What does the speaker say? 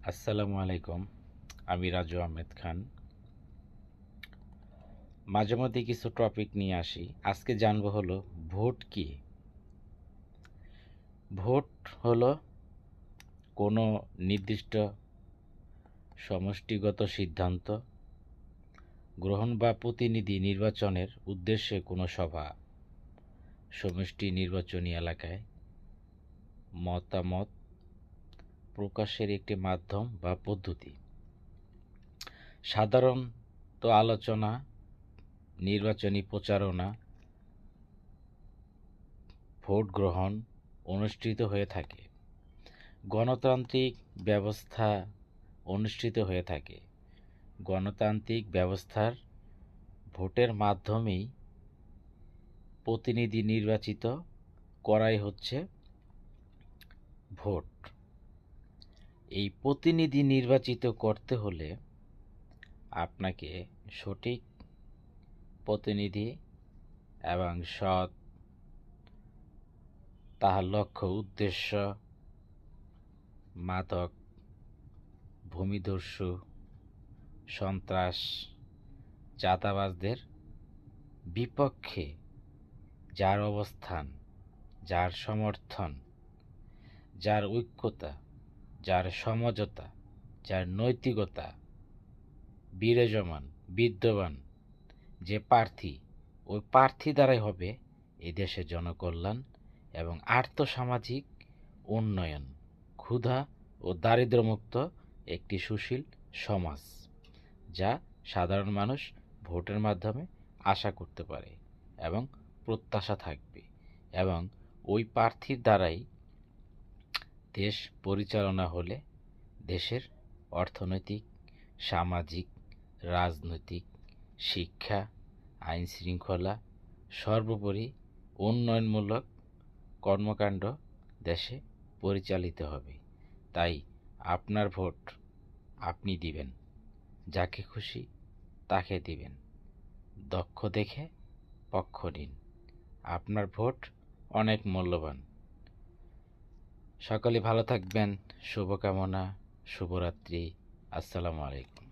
আসসালামু আলাইকুম। আমি রাজু আহমেদ খান। মাঝে মধ্যে কিছু টপিক নিয়ে আসি। আজকে জানবো হলো ভোট কি? ভোট হলো কোনো নির্দিষ্ট সমষ্টিগত সিদ্ধান্ত গ্রহণ বা প্রতিনিধি নির্বাচনের উদ্দেশ্যে কোনো সভা, সমষ্টি নির্বাচনী এলাকায় মতামত প্রকাশের একটি মাধ্যম বা পদ্ধতি। সাধারণত আলোচনা, নির্বাচনী প্রচারণা, ভোট গ্রহণ অনুষ্ঠিত হয়ে থাকে। গণতান্ত্রিক ব্যবস্থা অনুষ্ঠিত হয়ে থাকে। গণতান্ত্রিক ব্যবস্থার ভোটের মাধ্যমেই প্রতিনিধি নির্বাচিত করাই হচ্ছে ভোট। এই প্রতিনিধি নির্বাচিত করতে হলে আপনাকে সঠিক প্রতিনিধি এবং সৎ, তাহার লক্ষ্য উদ্দেশ্য, মাদক, ভূমিদস্যু, সন্ত্রাস, চাঁদাবাজদের বিপক্ষে যার অবস্থান, যার সমর্থন, যার ঐক্যতা, যার সমঝোতা, যার নৈতিকতা বিদ্যমান যে প্রার্থী, ওই প্রার্থী দ্বারাই হবে এই দেশের জনকল্যাণ এবং আর্থসামাজিক উন্নয়ন, ক্ষুধা ও দারিদ্র্যমুক্ত একটি সুশীল সমাজ, যা সাধারণ মানুষ ভোটের মাধ্যমে আশা করতে পারে এবং প্রত্যাশা থাকবে। এবং ওই প্রার্থীর দ্বারাই দেশ পরিচালনা হলে দেশের অর্থনৈতিক, সামাজিক, রাজনৈতিক, শিক্ষা, আইন শৃঙ্খলা, সর্বোপরি উন্নয়নমূলক কর্মকাণ্ড দেশে পরিচালিত হবে। তাই আপনার ভোট আপনি দিবেন, যাকে খুশি তাকে দিবেন, দক্ষ দেখে পক্ষ নিন। আপনার ভোট অনেক মূল্যবান। সকলে ভালো থাকবেন। শুভকামনা। শুভরাত্রি। আসসালামু আলাইকুম।